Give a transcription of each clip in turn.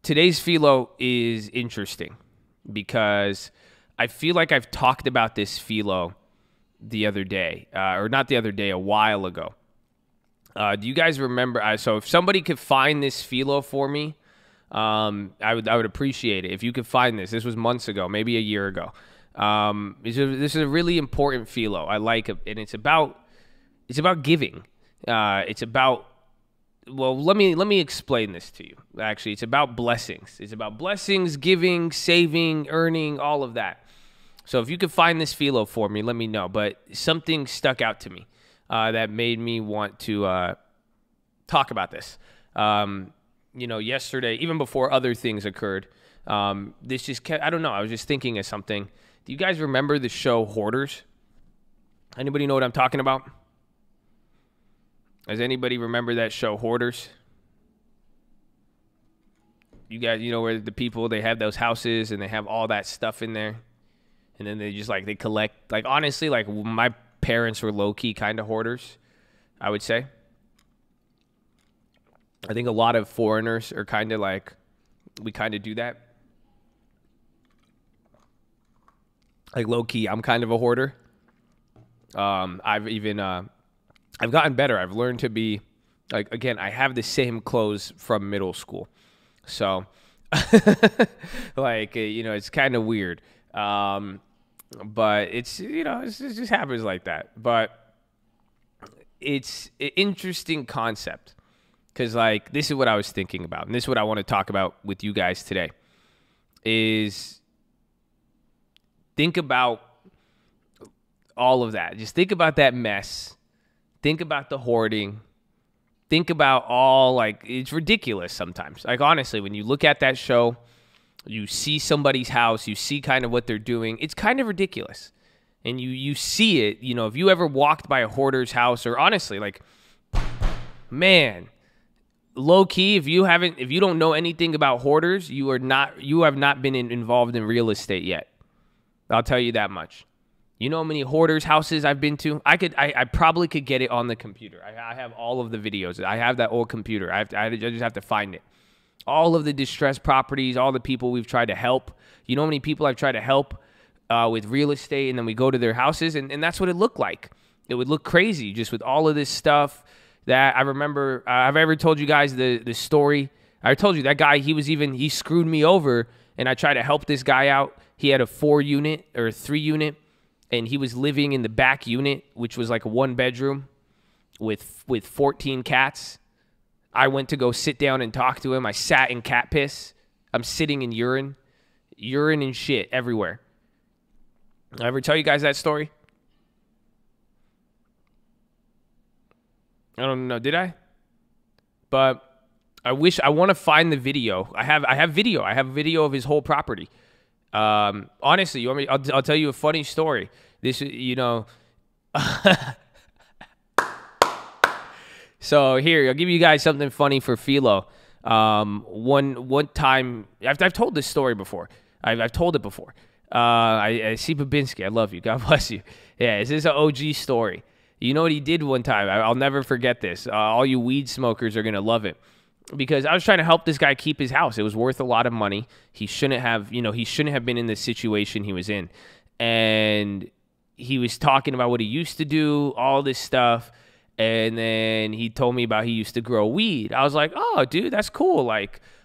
today's philo is interesting because I feel like I've talked about this philo the other day, or not the other day, a while ago. Do you guys remember? So if somebody could find this philo for me, I would appreciate it. If you could find this. This was months ago, maybe a year ago. This is a really important philo. I like it, and it's about giving. It's about, well, let me explain this to you. Actually, it's about blessings. It's about blessings, giving, saving, earning, all of that. So if you could find this philo for me, let me know. But something stuck out to me that made me want to talk about this. Yesterday, even before other things occurred, this just kept, I don't know, I was just thinking of something. Do you guys remember the show Hoarders? Anybody know what I'm talking about? Does anybody remember that show Hoarders? You guys, where the people, they have those houses and they have all that stuff in there. And then they just they collect, honestly, my parents were low-key kind of hoarders, I would say. I think a lot of foreigners are kind of we kind of do that. Low-key, I'm kind of a hoarder. I've gotten better. I've learned to be, again, I have the same clothes from middle school. So, it's kind of weird. But it just happens like that. But it's an interesting concept because, this is what I was thinking about. And this is what I want to talk about with you guys today is think about all of that. Just think about that mess. Think about the hoarding. Think about all, it's ridiculous sometimes. Honestly, when you look at that show, you see somebody's house, you see kind of what they're doing. It's kind of ridiculous. And you see it, if you ever walked by a hoarder's house, or honestly, man, low key, if you don't know anything about hoarders, you have not been involved in real estate yet. I'll tell you that much. You know how many hoarders' houses I've been to? I probably could get it on the computer. I have all of the videos. I have that old computer. I just have to find it. All of the distressed properties, all the people we've tried to help. You know how many people I've tried to help with real estate, and then we go to their houses, and that's what it looked like. It would look crazy just with all of this stuff that I remember. I've ever told you guys the story. I told you that guy, he screwed me over, and I tried to help this guy out. He had a 4-unit or a 3-unit, and he was living in the back unit, which was a 1-bedroom with 14 cats. I went to go sit down and talk to him. I sat in cat piss. I'm sitting in urine and shit everywhere. I ever tell you guys that story? I don't know. Did I? But I want to find the video. I have video. I have video of his whole property. Honestly, you want me? I'll tell you a funny story. This, So here, I'll give you guys something funny for philo. One time, I've told this story before. I've told it before. I see Babinski. I love you. God bless you. Yeah, this is an OG story. You know what he did one time? I'll never forget this. All you weed smokers are gonna love it because I was trying to help this guy keep his house. It was worth a lot of money. He shouldn't have been in the situation he was in, and he was talking about what he used to do, all this stuff. And then he told me about he used to grow weed. I was like, oh, dude, that's cool.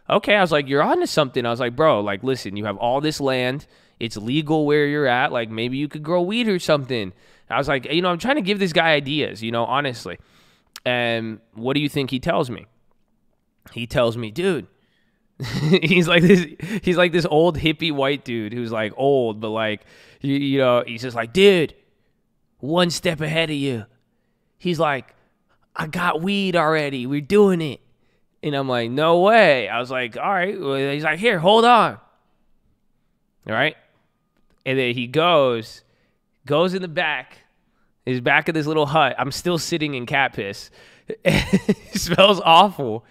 Okay. I was like, you're onto something. I was like, bro, listen, you have all this land. It's legal where you're at. Maybe you could grow weed or something. I was like, I'm trying to give this guy ideas, honestly. And what do you think he tells me? He tells me, dude, he's like this old hippie white dude who's old, but he's just dude, one step ahead of you. He's like, I got weed already. We're doing it. And I'm like, no way. I was like, all right. Well, he's like, here, hold on. All right. And then he goes in the back, his back of this little hut. I'm still sitting in cat piss. It smells awful.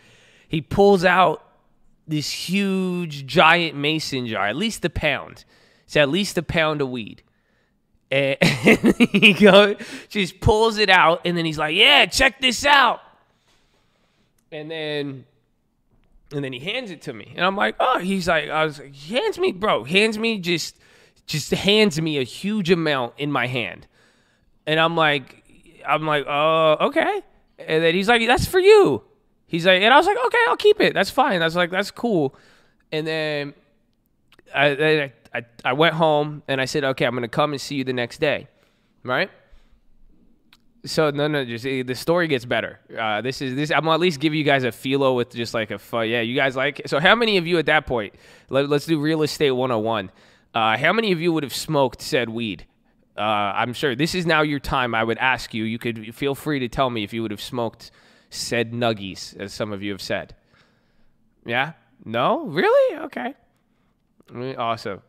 He pulls out this huge, giant mason jar, at least a pound. It's at least a pound of weed. And he just pulls it out, and then he's like, yeah, check this out. And then And then he hands it to me. And I'm like, oh, hands me a huge amount in my hand. And I'm like, oh, okay. And then he's like, that's for you. He's like, and I was like, okay, I'll keep it. That's fine. I was like, that's cool. And then I went home and I said, okay, I'm going to come and see you the next day. Right? So just the story gets better. This. I'm gonna at least give you guys a philo with just like a fun. Yeah, you guys like it? So how many of you at that point? Let's do real estate 101. How many of you would have smoked said weed? I'm sure this is now your time. I would ask you. You could feel free to tell me if you would have smoked said nuggies, as some of you have said. Yeah? No? Really? Okay. Awesome.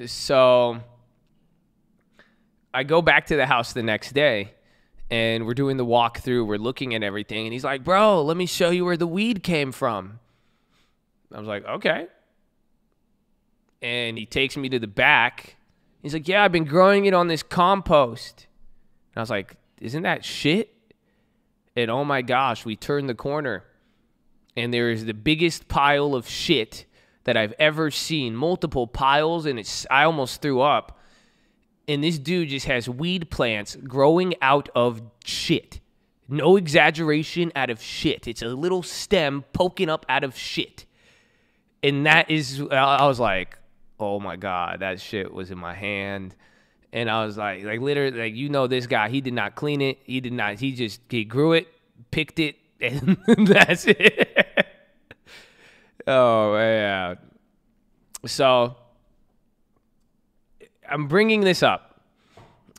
So I go back to the house the next day, and we're doing the walkthrough. We're looking at everything, and he's like, bro, let me show you where the weed came from. I was like, okay. And he takes me to the back. He's like, yeah, I've been growing it on this compost. And I was like, isn't that shit? And oh my gosh, we turned the corner, and there is the biggest pile of shit that I've ever seen. Multiple piles, and I almost threw up. And this dude just has weed plants growing out of shit. No exaggeration, out of shit. It's a little stem poking up out of shit. And that is, I was like, oh my God, that shit was in my hand. And I was like literally, this guy, he did not clean it. He grew it, picked it, and that's it. Oh, yeah. So I'm bringing this up.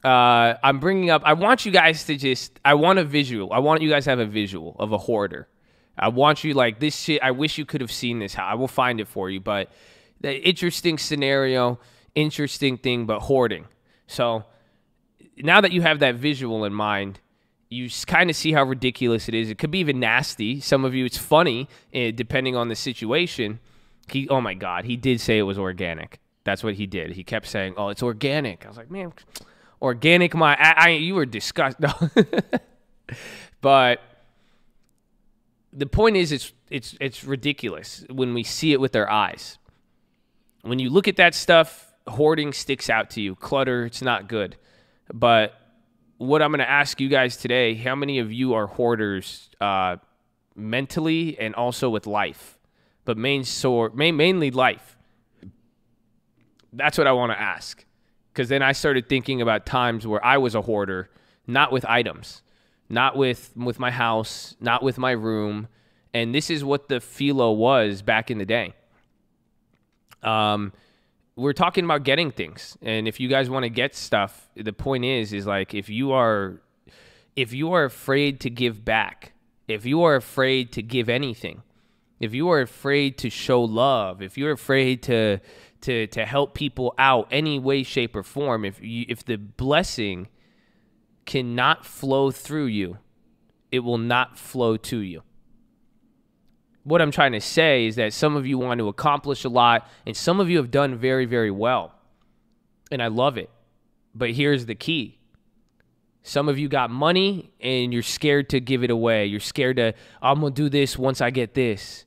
I want you guys to I want a visual. I want you guys to have a visual of a hoarder. I want you like this shit. I wish you could have seen this. I will find it for you. But the interesting scenario, interesting thing, but hoarding. So now that you have that visual in mind, you kind of see how ridiculous it is. It could be even nasty. Some of you, it's funny, depending on the situation. Oh my God, he did say it was organic. That's what he did. He kept saying, oh, it's organic. I was like, man, organic, you were disgusted. But the point is, it's ridiculous when we see it with our eyes. When you look at that stuff, hoarding sticks out to you. Clutter, it's not good. But what I'm going to ask you guys today, how many of you are hoarders mentally and also with life? But mainly life. That's what I want to ask. Because then I started thinking about times where I was a hoarder, not with items, not with my house, not with my room. And this is what the philo was back in the day. We're talking about getting things. And if you guys want to get stuff, the point is like if you are afraid to give back, if you are afraid to give anything, if you are afraid to show love, if you're afraid to help people out any way, shape, or form, if the blessing cannot flow through you, it will not flow to you. What I'm trying to say is that some of you want to accomplish a lot, and some of you have done very, very well. And I love it. But here's the key. Some of you got money, and you're scared to give it away. You're scared to, I'm going to do this once I get this.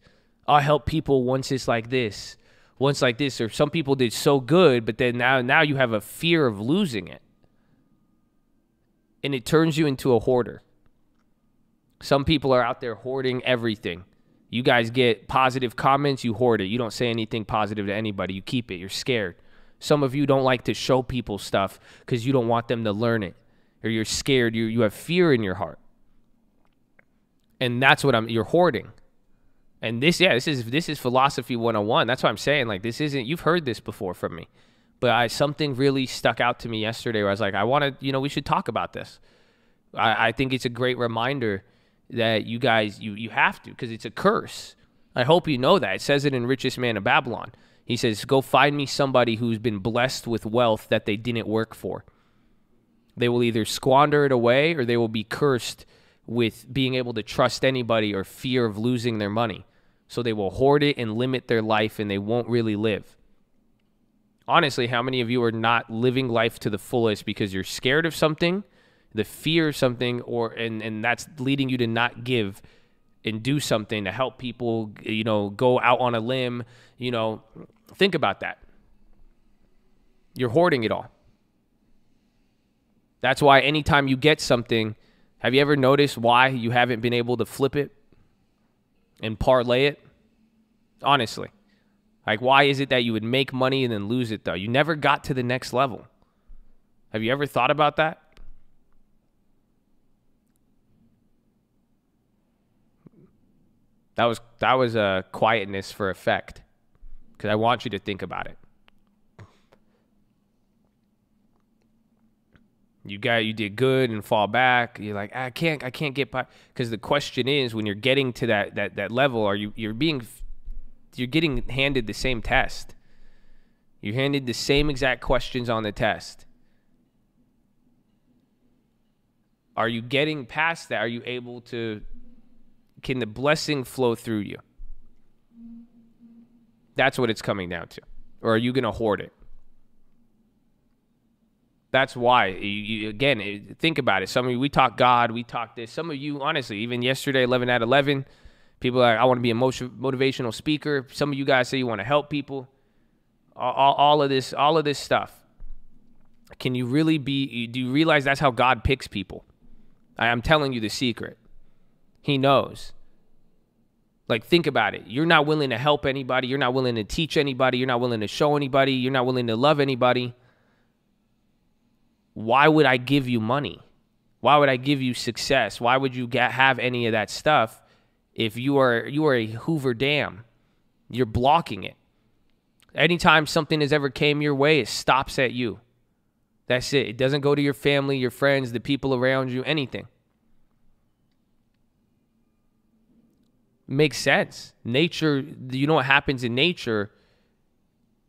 I'll help people once it's like this. Once like this. Or some people did so good, but then now you have a fear of losing it. And it turns you into a hoarder. Some people are out there hoarding everything. You guys get positive comments, you hoard it. You don't say anything positive to anybody. You keep it. You're scared. Some of you don't like to show people stuff because you don't want them to learn it. Or you're scared. You have fear in your heart. And that's what you're hoarding. And this is philosophy 101. That's what I'm saying. Like, this isn't, you've heard this before from me. But something really stuck out to me yesterday where I was like, we should talk about this. I think it's a great reminder that you guys, you have to, because it's a curse. I hope you know that. It says it in Richest Man of Babylon. He says, go find me somebody who's been blessed with wealth that they didn't work for. They will either squander it away or they will be cursed with being able to trust anybody or fear of losing their money. So they will hoard it and limit their life, and they won't really live. Honestly, how many of you are not living life to the fullest because you're scared of something, The fear of something, and that's leading you to not give and do something to help people, go out on a limb. Think about that. You're hoarding it all. That's why anytime you get something, have you ever noticed why you haven't been able to flip it and parlay it? Honestly. Like, why is it that you would make money and then lose it, though? You never got to the next level. Have you ever thought about that? That was a quietness for effect, because I want you to think about it. You did good and fall back. You're like, I can't get by. Because the question is, when you're getting to that level, you're getting handed the same test. You're handed the same exact questions on the test. Are you getting past that? Are you able to? Can the blessing flow through you? That's what it's coming down to. Or are you going to hoard it? That's why, again, think about it. Some of you, we talk God, we talk this. Some of you, honestly, even yesterday, 11 at 11, people are like, I want to be a motivational speaker. Some of you guys say you want to help people. All of this stuff. Can you really do you realize that's how God picks people? I'm telling you the secret. He knows. Like, think about it. You're not willing to help anybody. You're not willing to teach anybody. You're not willing to show anybody. You're not willing to love anybody. Why would I give you money? Why would I give you success? Why would you have any of that stuff if you are a Hoover Dam? You're blocking it. Anytime something has ever came your way, it stops at you. That's it. It doesn't go to your family, your friends, the people around you, anything. Makes sense. Nature, you know what happens in nature?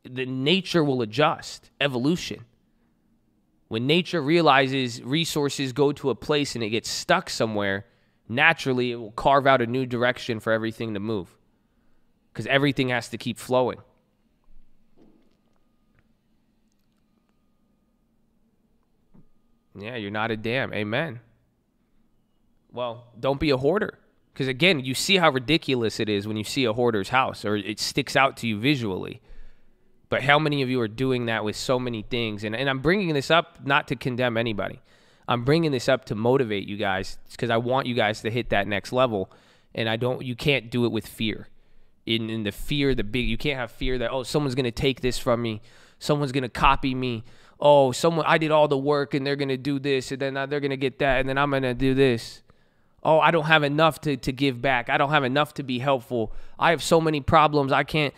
The nature will adjust. Evolution. When nature realizes resources go to a place and it gets stuck somewhere, naturally it will carve out a new direction for everything to move. Because everything has to keep flowing. Yeah, you're not a dam. Amen. Well, don't be a hoarder. Because again, you see how ridiculous it is when you see a hoarder's house, or it sticks out to you visually. But how many of you are doing that with so many things? And I'm bringing this up not to condemn anybody. I'm bringing this up to motivate you guys, because I want you guys to hit that next level. And you can't do it with fear. In the fear, you can't have fear that, oh, someone's going to take this from me. Someone's going to copy me. Oh, I did all the work and they're going to do this, and then they're going to get that, and then I'm going to do this. Oh, I don't have enough to give back. I don't have enough to be helpful. I have so many problems. I can't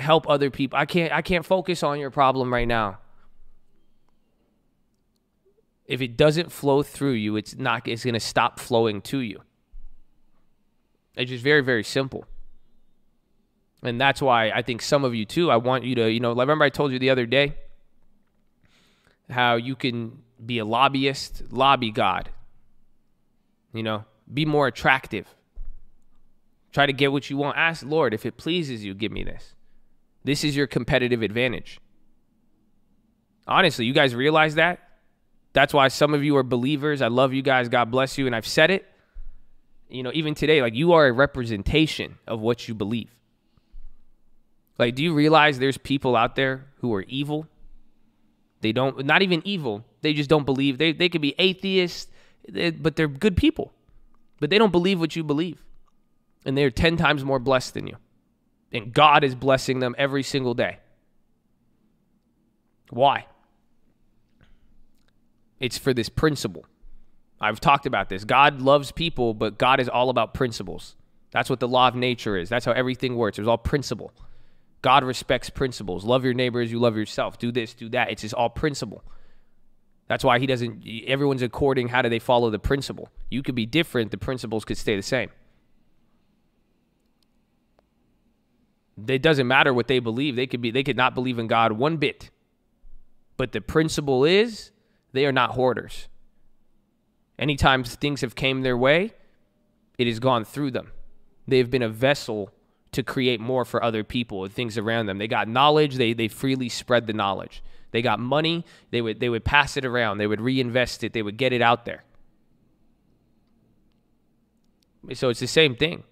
help other people. I can't focus on your problem right now. If it doesn't flow through you, it's going to stop flowing to you. It's just very, very simple. And that's why I think some of you too, I want you to, remember I told you the other day how you can be a lobbyist, lobby God. Be more attractive. Try to get what you want. Ask, Lord, if it pleases you, give me this. This is your competitive advantage. Honestly, you guys realize that? That's why some of you are believers. I love you guys. God bless you. And I've said it. Even today, like, you are a representation of what you believe. Like, do you realize there's people out there who are evil? Not even evil. They just don't believe. They could be atheists, but they're good people. But they don't believe what you believe. And they're 10 times more blessed than you. And God is blessing them every single day. Why? It's for this principle. I've talked about this. God loves people, but God is all about principles. That's what the law of nature is. That's how everything works. It's all principle. God respects principles. Love your neighbor as you love yourself. Do this, do that. It's just all principle. That's why everyone's according, how do they follow the principle? You could be different, the principles could stay the same. It doesn't matter what they believe. They could not believe in God one bit. But the principle is, they are not hoarders. Anytime things have came their way, it has gone through them. They've been a vessel to create more for other people and things around them. They got knowledge, they freely spread the knowledge. They got money. They would pass it around. They would reinvest it. They would get it out there. So it's the same thing.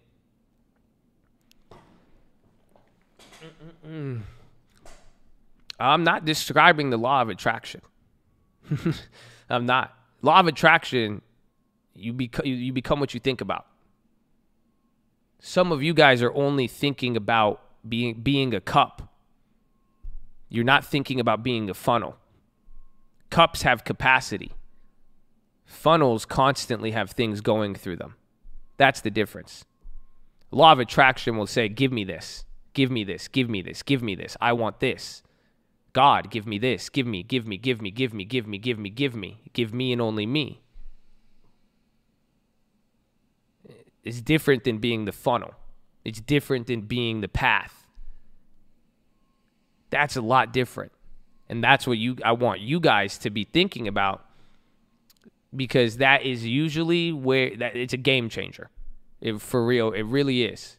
I'm not describing the law of attraction. I'm not. Law of attraction, you become what you think about. Some of you guys are only thinking about being a cup. You're not thinking about being a funnel. Cups have capacity. Funnels constantly have things going through them. That's the difference. Law of attraction will say, give me this. Give me this. Give me this. Give me this. I want this. God, give me this. Give me, give me, give me, give me, give me, give me, give me. Give me and only me. It's different than being the funnel. It's different than being the path. That's a lot different. And that's what I want you guys to be thinking about, because that is usually where it's a game changer. For real, it really is.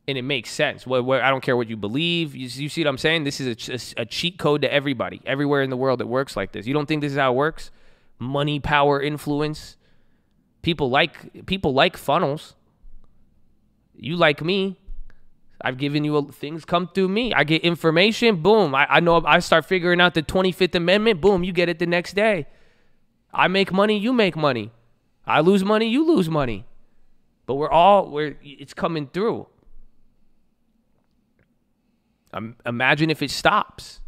And it makes sense. I don't care what you believe. You see what I'm saying? This is a cheat code to everybody. Everywhere in the world it works like this. You don't think this is how it works? Money, power, influence. People like funnels. You like me. I've given you things come through me. I get information. Boom. I know. I start figuring out the 25th Amendment. Boom. You get it the next day. I make money. You make money. I lose money. You lose money. But it's coming through. Imagine if it stops.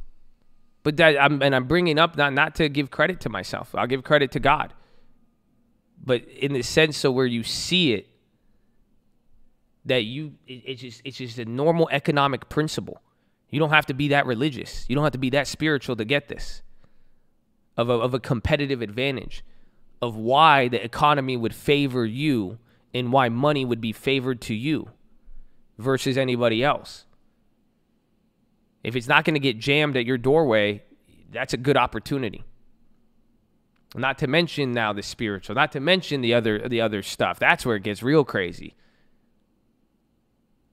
But I'm bringing up not to give credit to myself. I'll give credit to God. But in the sense so where you see it, that it's just a normal economic principle. You don't have to be that religious. You don't have to be that spiritual to get this. Of a competitive advantage. Of why the economy would favor you and why money would be favored to you versus anybody else. If it's not going to get jammed at your doorway, that's a good opportunity. Not to mention now the spiritual, not to mention the other stuff. That's where it gets real crazy.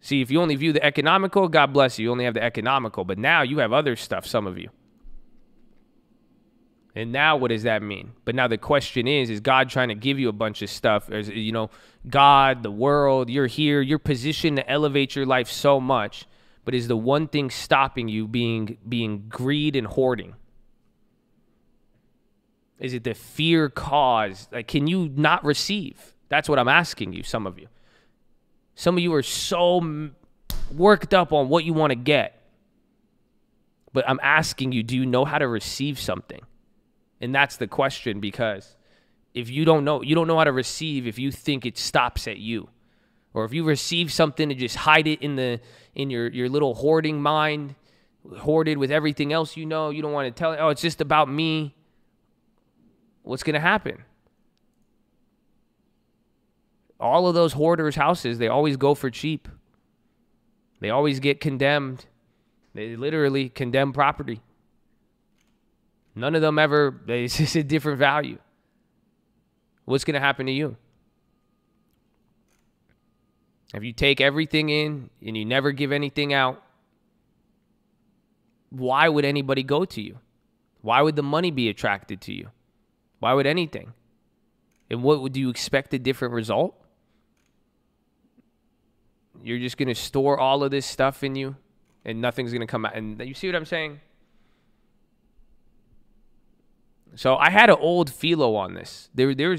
See, if you only view the economical, God bless you, you only have the economical. But now you have other stuff, some of you. And now what does that mean? But now the question is God trying to give you a bunch of stuff? God, the world, you're here, you're positioned to elevate your life so much. But is the one thing stopping you being greed and hoarding? Is it the fear caused? Like, can you not receive? That's what I'm asking you, some of you. Some of you are so worked up on what you want to get. But I'm asking you, do you know how to receive something? And that's the question, because if you don't know how to receive if you think it stops at you. Or if you receive something and just hide it in your little hoarding mind, hoarded with everything else you don't want to tell it, oh, it's just about me. What's going to happen? All of those hoarders' houses, they always go for cheap. They always get condemned. They literally condemn property. None of them ever, it's just a different value. What's going to happen to you? If you take everything in and you never give anything out, why would anybody go to you? Why would the money be attracted to you? Why would anything? And what would you expect a different result? You're just going to store all of this stuff in you and nothing's going to come out. And you see what I'm saying? So I had an old philo on this. There's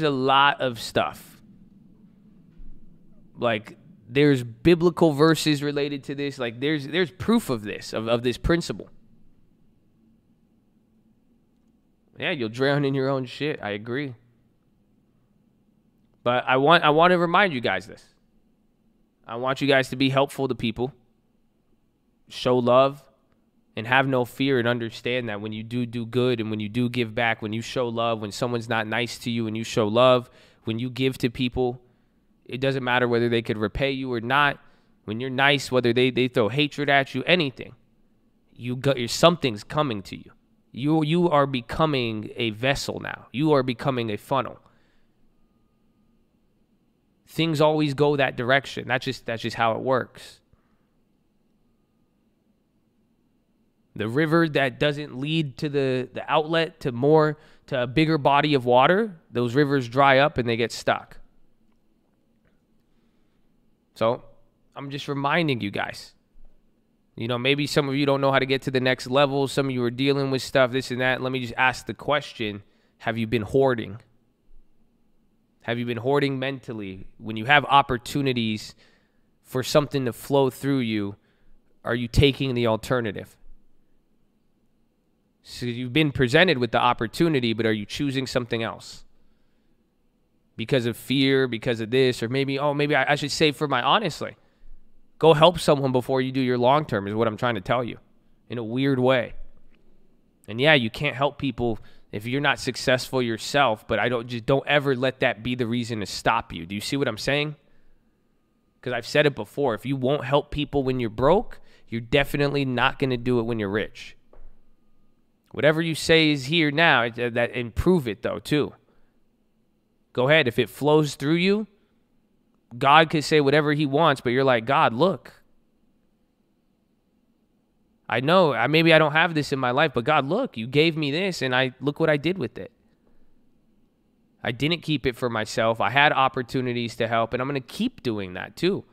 a lot of stuff. Like, there's biblical verses related to this. Like, there's proof of this, of this principle. Yeah, you'll drown in your own shit. I agree. But I want to remind you guys this. I want you guys to be helpful to people. Show love. And have no fear, and understand that when you do good and when you do give back, when you show love, when someone's not nice to you and you show love, when you give to people, it doesn't matter whether they could repay you or not. When you're nice, whether they throw hatred at you, anything, something's coming to you. You are becoming a vessel now. You are becoming a funnel. Things always go that direction. That's just how it works. The river that doesn't lead to the outlet to a bigger body of water, those rivers dry up and they get stuck. So I'm just reminding you guys. Maybe some of you don't know how to get to the next level. Some of you are dealing with stuff, this and that. Let me just ask the question, have you been hoarding? Have you been hoarding mentally? When you have opportunities for something to flow through you, are you taking the alternative? So you've been presented with the opportunity, but are you choosing something else? Because of fear, because of this, or maybe I should save for honestly. Go help someone before you do your long term is what I'm trying to tell you in a weird way. And yeah, you can't help people if you're not successful yourself, but don't ever let that be the reason to stop you. Do you see what I'm saying? Because I've said it before. If you won't help people when you're broke, you're definitely not going to do it when you're rich. Whatever you say is here now, that improve it though too. Go ahead. If it flows through you, God could say whatever he wants, but you're like, God, look. I know maybe I don't have this in my life, but God, look, you gave me this and look what I did with it. I didn't keep it for myself. I had opportunities to help, and I'm going to keep doing that too.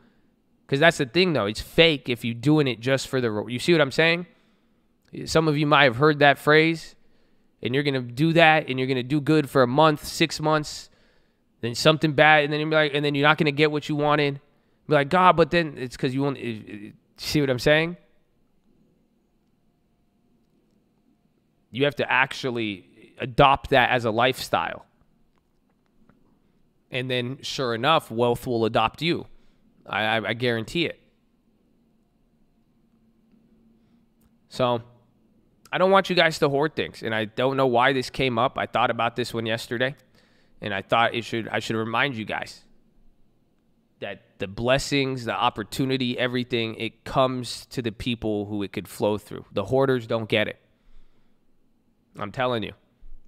Because that's the thing though. It's fake if you're doing it just for you see what I'm saying? Some of you might have heard that phrase, and you're going to do that, and you're going to do good for a month, 6 months, then something bad, and then you're like, and then you're not going to get what you wanted. Be like, God, but then it's because you won't. See what I'm saying? You have to actually adopt that as a lifestyle. And then, sure enough, wealth will adopt you. I guarantee it. So, I don't want you guys to hoard things, and I don't know why this came up. I thought about this one yesterday, and I thought I should remind you guys that the blessings, the opportunity, everything, it comes to the people who it could flow through. The hoarders don't get it. I'm telling you.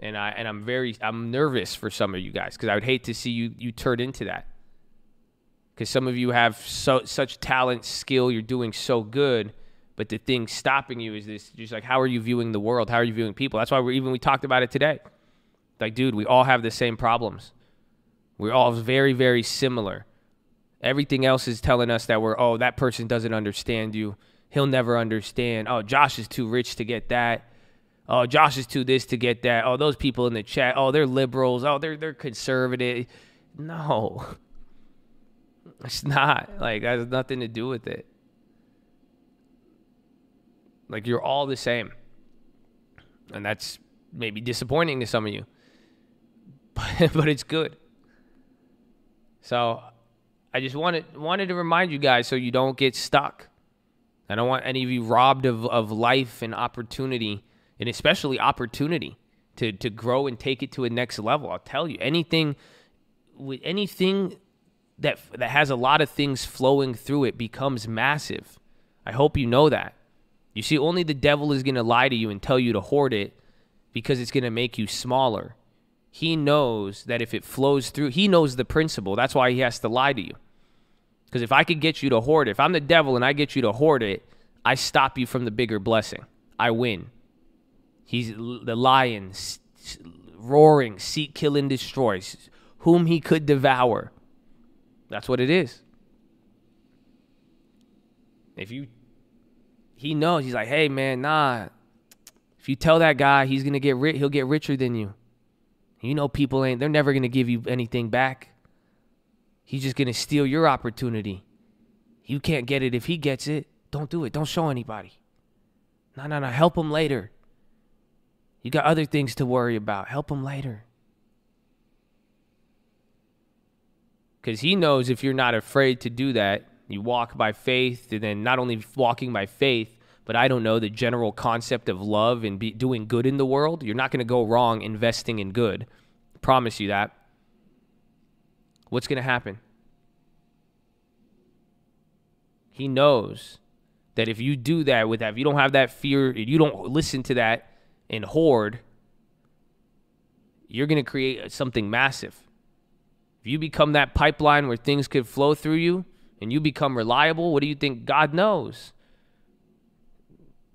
And I'm nervous for some of you guys because I would hate to see you turn into that. Because some of you have such talent, skill, you're doing so good, but the thing stopping you is this, just like, how are you viewing the world? How are you viewing people? That's why we talked about it today. Like, dude, we all have the same problems. We're all very, very similar. Everything else is telling us that that person doesn't understand you. He'll never understand. Oh, Josh is too rich to get that. Oh, Josh is too this to get that. Oh, those people in the chat. Oh, they're liberals. Oh, they're conservative. No. It's not. Like, that has nothing to do with it. Like, you're all the same. And that's maybe disappointing to some of you. But it's good. So, I just wanted to remind you guys so you don't get stuck. I don't want any of you robbed of life and opportunity, and especially opportunity to grow and take it to a next level. I'll tell you, anything that has a lot of things flowing through it becomes massive. I hope you know that. You see, only the devil is going to lie to you and tell you to hoard it because it's going to make you smaller. He knows that if it flows through, he knows the principle. That's why he has to lie to you. Because if I could get you to hoard it, if I'm the devil and I get you to hoard it, I stop you from the bigger blessing. I win. He's the lion, roaring, seek, kill, and destroy, whom he could devour. That's what it is. He knows, he's like, hey man, nah. If you tell that guy he's gonna get rich, he'll get richer than you. You know, people they're never gonna give you anything back. He's just gonna steal your opportunity. You can't get it if he gets it. Don't do it. Don't show anybody. No. Help him later. You got other things to worry about. Help him later. Because he knows if you're not afraid to do that, you walk by faith, and then not only walking by faith, but I don't know, the general concept of love and doing good in the world, you're not going to go wrong investing in good. I promise you that. What's going to happen? He knows that if you do that with that, if you don't have that fear, if you don't listen to that and hoard, you're going to create something massive. If you become that pipeline where things could flow through you and you become reliable, what do you think? God knows.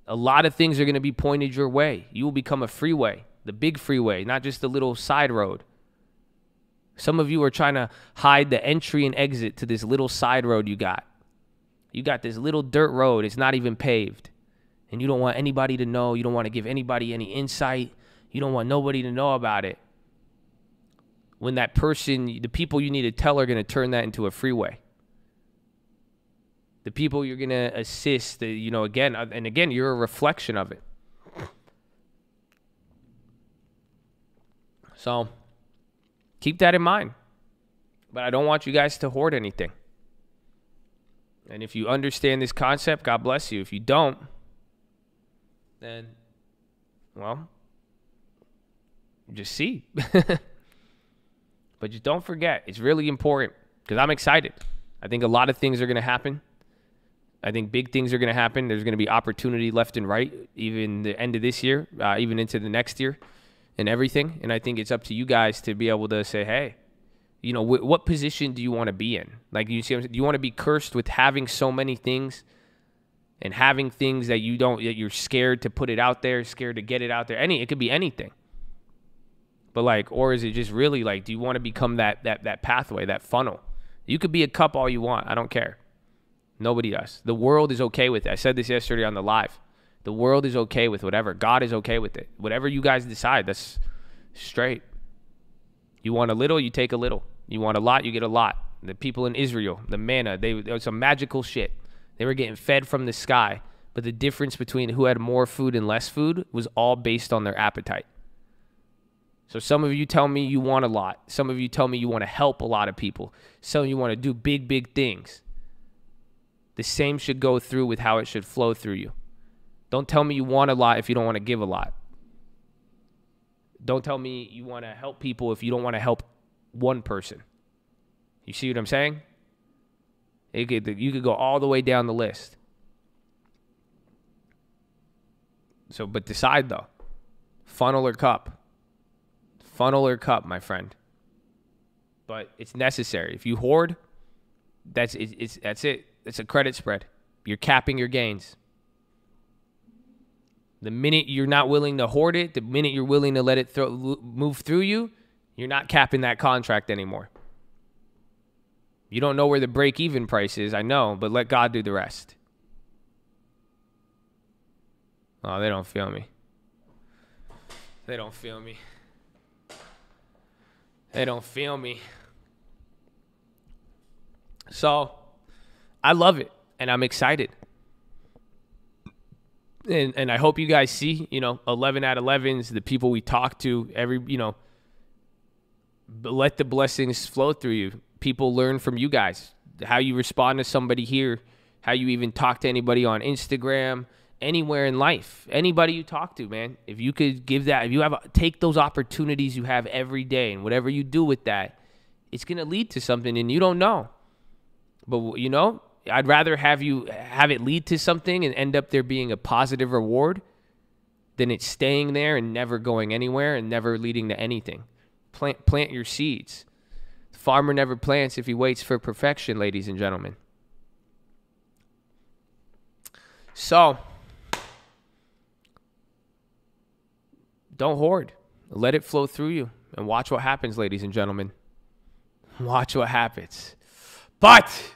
A lot of things are going to be pointed your way. You will become a freeway, the big freeway, not just the little side road. Some of you are trying to hide the entry and exit to this little side road you got. You got this little dirt road. It's not even paved. And you don't want anybody to know. You don't want to give anybody any insight. You don't want nobody to know about it. When that person, the people you need to tell are going to turn that into a freeway. The people you're going to assist, again, you're a reflection of it. So keep that in mind. But I don't want you guys to hoard anything. And if you understand this concept, God bless you. If you don't, then, well, just see. But just don't forget, it's really important because I'm excited. I think a lot of things are going to happen. I think big things are going to happen. There's going to be opportunity left and right, even the end of this year, even into the next year and everything. And I think it's up to you guys to be able to say, hey, you know, what position do you want to be in? Like, you see, do you want to be cursed with having so many things and having things that you're scared to put it out there, scared to get it out there? It could be anything. But like, or is it just really like, do you want to become that pathway, that funnel? You could be a cup all you want. I don't care. Nobody does. The world is okay with it. I said this yesterday on the live. The world is okay with whatever. God is okay with it. Whatever you guys decide, that's straight. You want a little, you take a little. You want a lot, you get a lot. The people in Israel, the manna, there was some magical shit. They were getting fed from the sky. But the difference between who had more food and less food was all based on their appetite. So some of you tell me you want a lot. Some of you tell me you want to help a lot of people. Some of you want to do big, big things. The same should go through with how it should flow through you. Don't tell me you want a lot if you don't want to give a lot. Don't tell me you want to help people if you don't want to help one person. You see what I'm saying? You could go all the way down the list. So, but decide though. Funnel or cup. Funnel or cup, my friend. But it's necessary. If you hoard, that's it. It's a credit spread. You're capping your gains. The minute you're not willing to hoard it, the minute you're willing to let it move through you, you're not capping that contract anymore. You don't know where the break-even price is, I know, but let God do the rest. Oh, they don't feel me. They don't feel me. They don't feel me. So, I love it, and I'm excited. And I hope you guys see, 11 out of 11s, the people we talk to, let the blessings flow through you. People learn from you guys. How you respond to somebody here, how you even talk to anybody on Instagram, anywhere in life, anybody you talk to, man. If you could give that, if you take those opportunities you have every day and whatever you do with that, it's going to lead to something and you don't know. But, I'd rather have you have it lead to something and end up there being a positive reward than it staying there and never going anywhere and never leading to anything. Plant your seeds. The farmer never plants if he waits for perfection, ladies and gentlemen. So, don't hoard. Let it flow through you and watch what happens, ladies and gentlemen. Watch what happens. But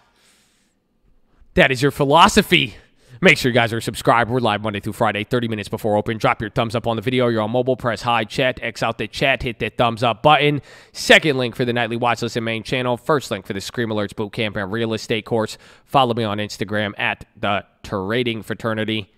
that is your philosophy. Make sure you guys are subscribed. We're live Monday through Friday, 30 minutes before open. Drop your thumbs up on the video. You're on mobile. Press hi, chat, X out the chat. Hit that thumbs up button. Second link for the nightly watch list and main channel. First link for the Scream Alerts Bootcamp and Real Estate course. Follow me on Instagram at the Trading Fraternity.